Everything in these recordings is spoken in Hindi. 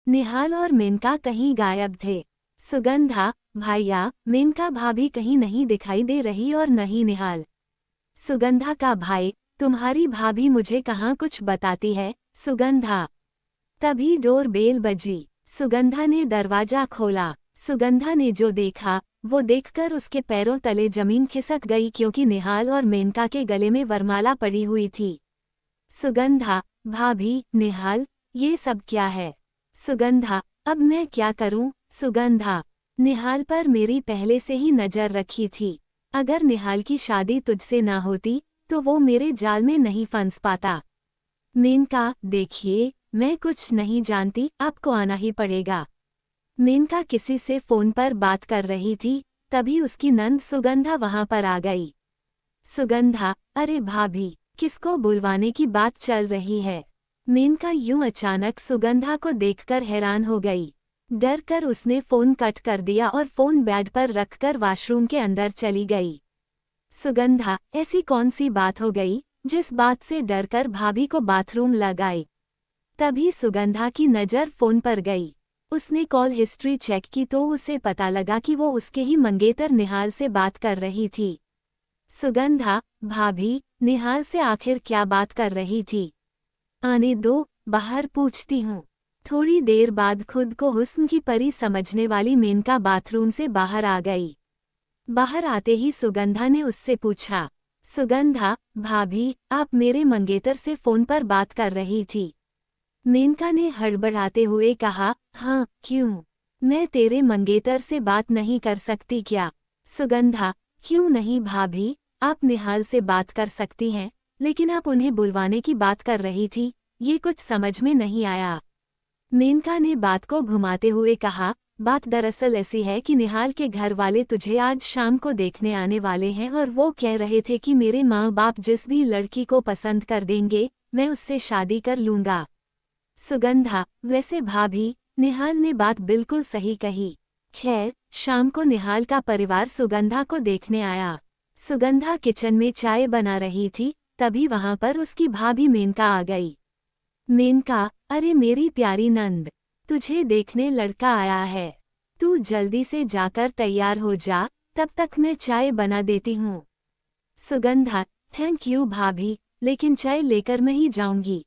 निहाल और मेनका कहीं गायब थे। सुगंधा, भैया, मेनका भाभी कहीं नहीं दिखाई दे रही और नहीं निहाल। सुगंधा का भाई, तुम्हारी भाभी मुझे कहाँ कुछ बताती है? सुगंधा। तभी डोर बेल बजी। सुगंधा ने दरवाजा खोला। सुगंधा ने जो देखा वो देखकर उसके पैरों तले जमीन खिसक गई, क्योंकि निहाल और मेनका के गले में वरमाला पड़ी हुई थी। सुगंधा, भाभी, निहाल, ये सब क्या है? सुगंधा, अब मैं क्या करूं? सुगंधा, निहाल पर मेरी पहले से ही नजर रखी थी। अगर निहाल की शादी तुझसे ना होती तो वो मेरे जाल में नहीं फंस पाता। मेनका, देखिए, मैं कुछ नहीं जानती, आपको आना ही पड़ेगा। मेनका किसी से फोन पर बात कर रही थी, तभी उसकी नंद सुगंधा वहां पर आ गई। सुगंधा, अरे भाभी, किसको बुलवाने की बात चल रही है? मेनका यूं अचानक सुगंधा को देखकर हैरान हो गई। डर कर उसने फोन कट कर दिया और फोन बेड पर रखकर वॉशरूम के अंदर चली गई। सुगंधा, ऐसी कौन सी बात हो गई जिस बात से डरकर भाभी को बाथरूम लगाई? तभी सुगंधा की नज़र फोन पर गई। उसने कॉल हिस्ट्री चेक की तो उसे पता लगा कि वो उसके ही मंगेतर निहाल से बात कर रही थी। सुगंधा, भाभी, निहाल से आखिर क्या बात कर रही थी? आने दो, बाहर पूछती हूँ। थोड़ी देर बाद खुद को हुस्न की परी समझने वाली मेनका बाथरूम से बाहर आ गई। बाहर आते ही सुगंधा ने उससे पूछा, सुगंधा, भाभी, आप मेरे मंगेतर से फोन पर बात कर रही थी? मेनका ने हड़बड़ाते हुए कहा, हाँ, क्यों? मैं तेरे मंगेतर से बात नहीं कर सकती क्या? सुगंधा, क्यों नहीं भाभी, आप निहाल से बात कर सकती हैं, लेकिन आप उन्हें बुलवाने की बात कर रही थी, ये कुछ समझ में नहीं आया। मेनका ने बात को घुमाते हुए कहा, बात दरअसल ऐसी है कि निहाल के घर वाले तुझे आज शाम को देखने आने वाले हैं और वो कह रहे थे कि मेरे माँ बाप जिस भी लड़की को पसंद कर देंगे, मैं उससे शादी कर लूँगा। सुगंधा, वैसे भाभी, निहाल ने बात बिल्कुल सही कही। खैर, शाम को निहाल का परिवार सुगंधा को देखने आया। सुगंधा किचन में चाय बना रही थी, तभी वहां पर उसकी भाभी मेनका आ गई। मेनका, अरे मेरी प्यारी नंद, तुझे देखने लड़का आया है। तू जल्दी से जाकर तैयार हो जा, तब तक मैं चाय बना देती हूँ। सुगंधा, थैंक यू भाभी, लेकिन चाय लेकर मैं ही जाऊंगी।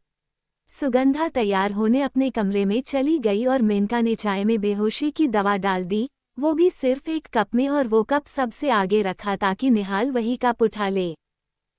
सुगंधा तैयार होने अपने कमरे में चली गई और मेनका ने चाय में बेहोशी की दवा डाल दी, वो भी सिर्फ एक कप में, और वो कप सबसे आगे रखा ताकि निहाल वही कप उठा ले।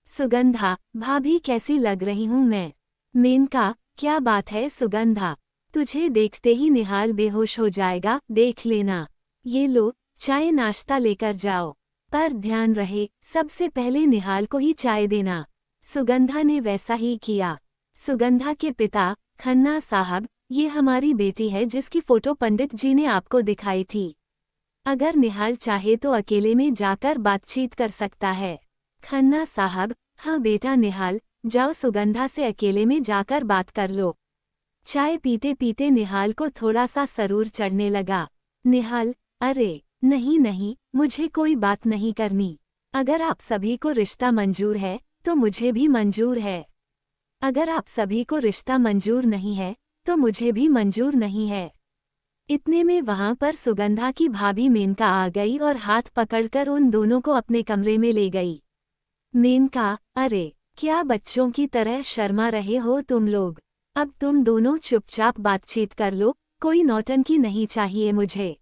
सुगंधा, भाभी कैसी लग रही हूँ मैं? मेनका, क्या बात है सुगंधा, तुझे देखते ही निहाल बेहोश हो जाएगा, देख लेना। ये लो, चाय नाश्ता लेकर जाओ, पर ध्यान रहे सबसे पहले निहाल को ही चाय देना। सुगंधा ने वैसा ही किया। सुगंधा के पिता, खन्ना साहब, ये हमारी बेटी है जिसकी फोटो पंडित जी ने आपको दिखाई थी। अगर निहाल चाहे तो अकेले में जाकर बातचीत कर सकता है। खन्ना साहब, हाँ बेटा निहाल, जाओ सुगंधा से अकेले में जाकर बात कर लो। चाय पीते पीते निहाल को थोड़ा सा सरूर चढ़ने लगा। निहाल, अरे नहीं नहीं, मुझे कोई बात नहीं करनी। अगर आप सभी को रिश्ता मंजूर है तो मुझे भी मंजूर है। अगर आप सभी को रिश्ता मंजूर नहीं है तो मुझे भी मंजूर नहीं है। इतने में वहां पर सुगंधा की भाभी मेनका आ गई और हाथ पकड़कर उन दोनों को अपने कमरे में ले गई। मेनका, अरे क्या बच्चों की तरह शर्मा रहे हो तुम लोग? अब तुम दोनों चुपचाप बातचीत कर लो, कोई नौटंकी नहीं चाहिए मुझे।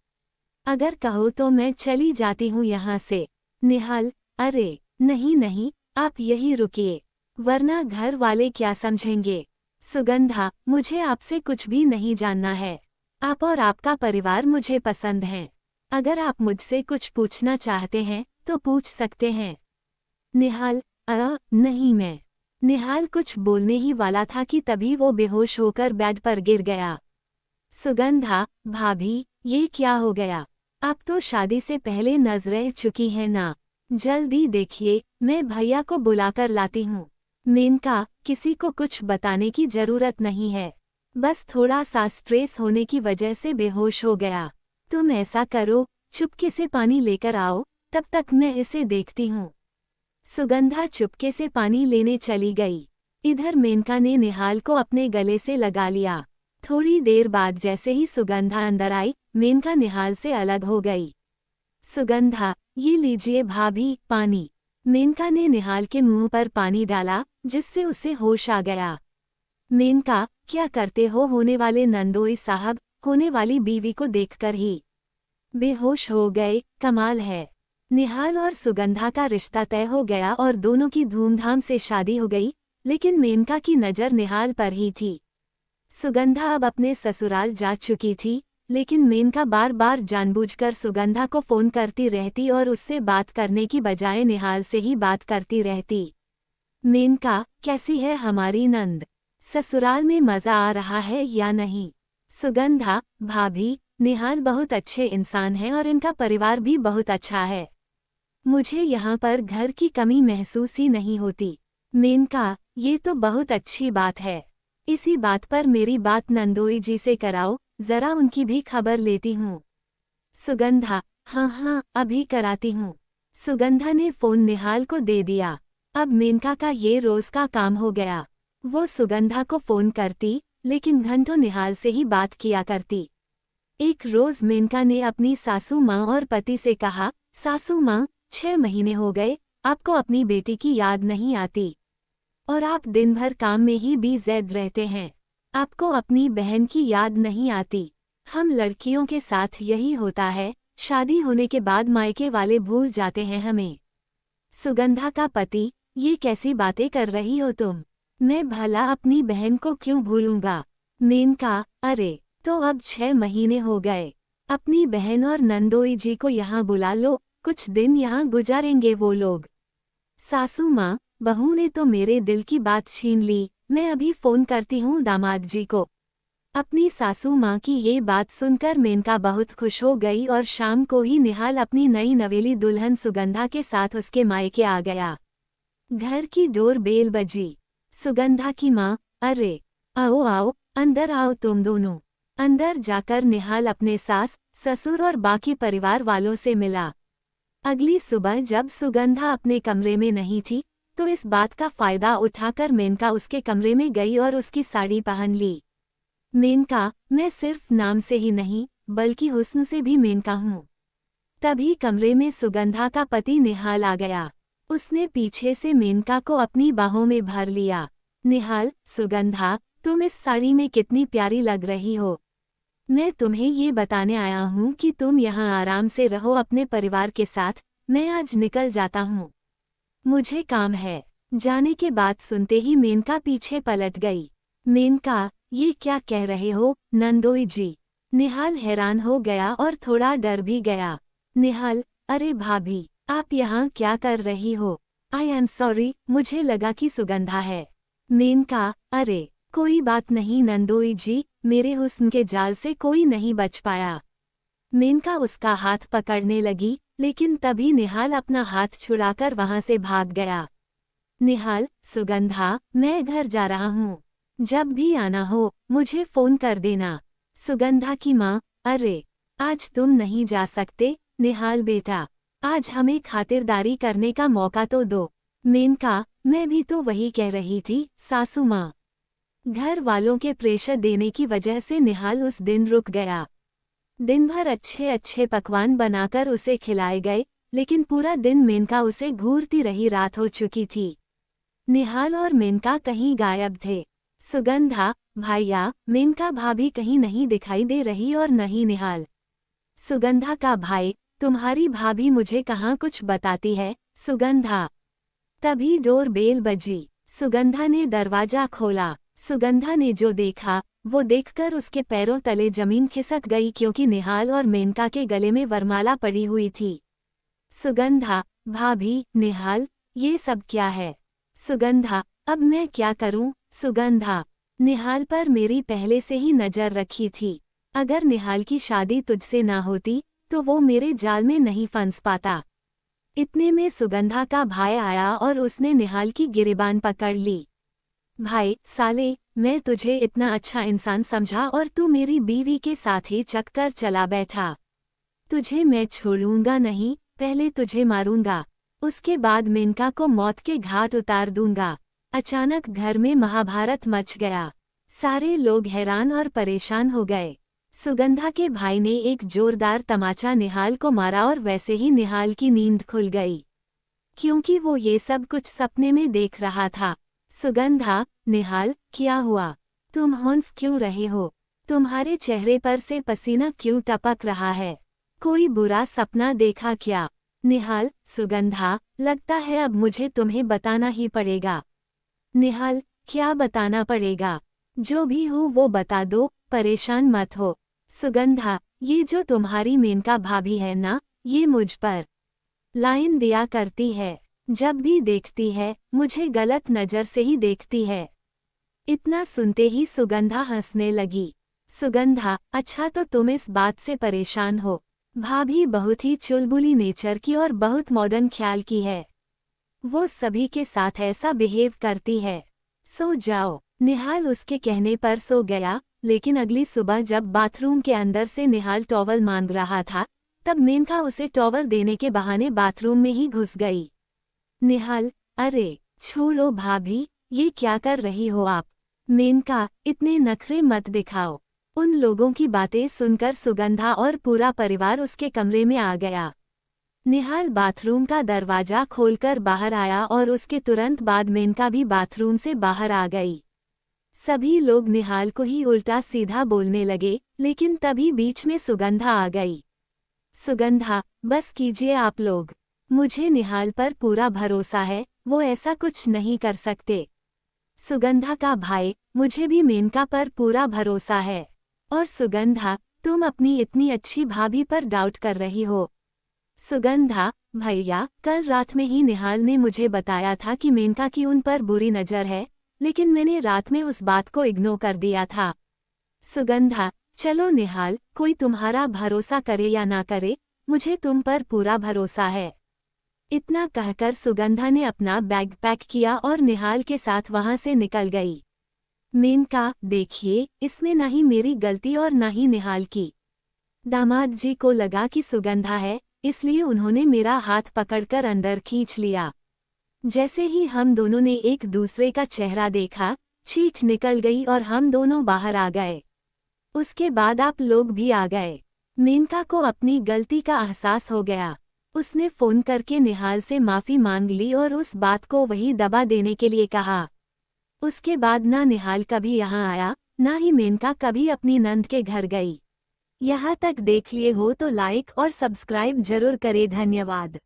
अगर कहो तो मैं चली जाती हूँ यहाँ से। निहाल, अरे नहीं नहीं, आप यही रुकिए, वरना घर वाले क्या समझेंगे। सुगंधा, मुझे आपसे कुछ भी नहीं जानना है। आप और आपका परिवार मुझे पसंद हैं। अगर आप मुझसे कुछ पूछना चाहते हैं तो पूछ सकते हैं। निहाल, नहीं मैं। निहाल कुछ बोलने ही वाला था कि तभी वो बेहोश होकर बेड पर गिर गया। सुगंधा, भाभी, ये क्या हो गया? आप तो शादी से पहले नजरें चुकी हैं ना। जल्दी देखिए, मैं भैया को बुलाकर लाती हूँ। मेनका, किसी को कुछ बताने की जरूरत नहीं है, बस थोड़ा सा स्ट्रेस होने की वजह से बेहोश हो गया। तुम ऐसा करो, चुपके से पानी लेकर आओ, तब तक मैं इसे देखती हूँ। सुगंधा चुपके से पानी लेने चली गई। इधर मेनका ने निहाल को अपने गले से लगा लिया। थोड़ी देर बाद जैसे ही सुगंधा अंदर आई, मेनका निहाल से अलग हो गई। सुगंधा, ये लीजिए भाभी, पानी। मेनका ने निहाल के मुंह पर पानी डाला, जिससे उसे होश आ गया। मेनका, क्या करते हो? होने वाले नंदोई साहब होने वाली बीवी को देखकर ही बेहोश हो गए। कमाल है। निहाल और सुगंधा का रिश्ता तय हो गया और दोनों की धूमधाम से शादी हो गई, लेकिन मेनका की नज़र निहाल पर ही थी। सुगंधा अब अपने ससुराल जा चुकी थी, लेकिन मेनका बार बार जानबूझकर सुगंधा को फोन करती रहती और उससे बात करने की बजाय निहाल से ही बात करती रहती। मेनका, कैसी है हमारी नंद? ससुराल में मजा आ रहा है या नहीं? सुगंधा, भाभी, निहाल बहुत अच्छे इंसान हैं और इनका परिवार भी बहुत अच्छा है। मुझे यहाँ पर घर की कमी महसूस ही नहीं होती। मेनका, ये तो बहुत अच्छी बात है। इसी बात पर मेरी बात नंदोई जी से कराओ, जरा उनकी भी खबर लेती हूँ। सुगंधा, हाँ हाँ, अभी कराती हूँ। सुगंधा ने फोन निहाल को दे दिया। अब मेनका का ये रोज का काम हो गया। वो सुगंधा को फोन करती, लेकिन घंटों निहाल से ही बात किया करती। एक रोज मेनका ने अपनी सासू माँ और पति से कहा, सासू माँ, 6 महीने हो गए, आपको अपनी बेटी की याद नहीं आती और आप दिन भर काम में ही बिजी रहते हैं। आपको अपनी बहन की याद नहीं आती। हम लड़कियों के साथ यही होता है, शादी होने के बाद मायके वाले भूल जाते हैं हमें। सुगंधा का पति, ये कैसी बातें कर रही हो तुम? मैं भला अपनी बहन को क्यों भूलूंगा? मेनका, अरे तो अब 6 महीने हो गए। अपनी बहन और नंदोई जी को यहाँ बुला लो, कुछ दिन यहाँ गुजारेंगे वो लोग। सासू माँ, बहू ने तो मेरे दिल की बात छीन ली, मैं अभी फोन करती हूँ दामाद जी को। अपनी सासू माँ की ये बात सुनकर मेनका बहुत खुश हो गई और शाम को ही निहाल अपनी नई नवेली दुल्हन सुगंधा के साथ उसके मायके आ गया। घर की डोर बेल बजी। सुगंधा की माँ, अरे आओ आओ, अंदर आओ तुम दोनों। अंदर जाकर निहाल अपने सास, ससुर और बाकी परिवार वालों से मिला। अगली सुबह जब सुगंधा अपने कमरे में नहीं थी, तो इस बात का फायदा उठाकर मेनका उसके कमरे में गई और उसकी साड़ी पहन ली। मेनका, मैं सिर्फ नाम से ही नहीं, बल्कि हुस्न से भी मेनका हूँ। तभी कमरे में सुगंधा का पति निहाल आ गया। उसने पीछे से मेनका को अपनी बाहों में भर लिया। निहाल, सुगंधा, तुम इस साड़ी में कितनी प्यारी लग रही हो। मैं तुम्हें ये बताने आया हूँ कि तुम यहाँ आराम से रहो अपने परिवार के साथ, मैं आज निकल जाता हूँ। मुझे काम है। जाने के बाद सुनते ही मेनका पीछे पलट गई। मेनका, ये क्या कह रहे हो, नंदोई जी? निहाल हैरान हो गया और थोड़ा डर भी गया। निहाल, अरे भाभी, आप यहाँ क्या कर रही हो? आई एम सॉरी, मुझे लगा कि सुगंधा है। मेनका, अरे कोई बात नहीं नंदोई जी, मेरे हुस्न के जाल से कोई नहीं बच पाया। मेनका उसका हाथ पकड़ने लगी, लेकिन तभी निहाल अपना हाथ छुड़ाकर वहां से भाग गया। निहाल, सुगंधा, मैं घर जा रहा हूँ। जब भी आना हो, मुझे फोन कर देना। सुगंधा की माँ, अरे आज तुम नहीं जा सकते, निहाल बेटा, आज हमें खातिरदारी करने का मौका तो दो। मेनका, मैं भी तो वही कह रही थी, सासू माँ। घर वालों के प्रेशर देने की वजह से निहाल उस दिन रुक गया। दिन भर अच्छे अच्छे पकवान बनाकर उसे खिलाए गए, लेकिन पूरा दिन मेनका उसे घूरती रही रात हो चुकी थी। निहाल और मेनका कहीं गायब थे। सुगंधा, भाइया, मेनका भाभी कहीं नहीं दिखाई दे रही और नहीं निहाल। सुगंधा का भाई, तुम्हारी भाभी मुझे कहाँ कुछ बताती है, सुगंधा। तभी डोर बेल बजी। सुगंधा ने दरवाजा खोला। सुगंधा ने जो देखा, वो देखकर उसके पैरों तले जमीन खिसक गई क्योंकि निहाल और मेनका के गले में वरमाला पड़ी हुई थी। सुगंधा, भाभी, निहाल, ये सब क्या है? सुगंधा, अब मैं क्या करूं? सुगंधा, निहाल पर मेरी पहले से ही नजर रखी थी। अगर निहाल की शादी तुझसे ना होती, तो वो मेरे जाल में नहीं फंस पाता। इतने में सुगंधा का भाई आया और उसने निहाल की गिरेबान पकड़ ली। भाई साले, मैं तुझे इतना अच्छा इंसान समझा और तू मेरी बीवी के साथ ही चक्कर चला बैठा। तुझे मैं छोड़ूंगा नहीं, पहले तुझे मारूंगा, उसके बाद मेनका को मौत के घाट उतार दूंगा। अचानक घर में महाभारत मच गया। सारे लोग हैरान और परेशान हो गए। सुगंधा के भाई ने एक जोरदार तमाचा निहाल को मारा और वैसे ही निहाल की नींद खुल गई, क्योंकि वो ये सब कुछ सपने में देख रहा था। सुगंधा, निहाल, क्या हुआ? तुम हौंफ क्यों रहे हो? तुम्हारे चेहरे पर से पसीना क्यों टपक रहा है? कोई बुरा सपना देखा क्या? निहाल, सुगंधा, लगता है अब मुझे तुम्हें बताना ही पड़ेगा। निहाल, क्या बताना पड़ेगा? जो भी हो वो बता दो, परेशान मत हो। सुगंधा, ये जो तुम्हारी मेनका भाभी है ना, ये मुझ पर लाइन दिया करती है। जब भी देखती है, मुझे गलत नज़र से ही देखती है। इतना सुनते ही सुगंधा हंसने लगी। सुगंधा, अच्छा तो तुम इस बात से परेशान हो। भाभी बहुत ही चुलबुली नेचर की और बहुत मॉडर्न ख्याल की है। वो सभी के साथ ऐसा बिहेव करती है। सो जाओ। निहाल उसके कहने पर सो गया, लेकिन अगली सुबह जब बाथरूम के अंदर से निहाल टॉवल मांग रहा था, तब मेनका उसे टॉवल देने के बहाने बाथरूम में ही घुस गई। निहाल, अरे छोड़ो भाभी, ये क्या कर रही हो आप? मेनका, इतने नखरे मत दिखाओ। उन लोगों की बातें सुनकर सुगंधा और पूरा परिवार उसके कमरे में आ गया। निहाल बाथरूम का दरवाजा खोलकर बाहर आया और उसके तुरंत बाद मेनका भी बाथरूम से बाहर आ गई। सभी लोग निहाल को ही उल्टा सीधा बोलने लगे, लेकिन तभी बीच में सुगंधा आ गई। सुगंधा, बस कीजिए आप लोग। मुझे निहाल पर पूरा भरोसा है, वो ऐसा कुछ नहीं कर सकते। सुगंधा का भाई, मुझे भी मेनका पर पूरा भरोसा है। और सुगंधा, तुम अपनी इतनी अच्छी भाभी पर डाउट कर रही हो। सुगंधा, भैया, कल रात में ही निहाल ने मुझे बताया था कि मेनका की उन पर बुरी नज़र है, लेकिन मैंने रात में उस बात को इग्नोर कर दिया था। सुगंधा, चलो निहाल, कोई तुम्हारा भरोसा करे या ना करे, मुझे तुम पर पूरा भरोसा है। इतना कहकर सुगंधा ने अपना बैग पैक किया और निहाल के साथ वहां से निकल गई। मेनका, देखिए, इसमें ना ही मेरी गलती और ना ही निहाल की। दामाद जी को लगा कि सुगंधा है, इसलिए उन्होंने मेरा हाथ पकड़कर अंदर खींच लिया। जैसे ही हम दोनों ने एक दूसरे का चेहरा देखा, चीख निकल गई और हम दोनों बाहर आ गए। उसके बाद आप लोग भी आ गए। मेनका को अपनी गलती का एहसास हो गया। उसने फ़ोन करके निहाल से माफ़ी मांग ली और उस बात को वही दबा देने के लिए कहा। उसके बाद ना निहाल कभी यहाँ आया, ना ही मेनका कभी अपनी नंद के घर गई। यहाँ तक देख लिए हो तो लाइक और सब्सक्राइब जरूर करें। धन्यवाद।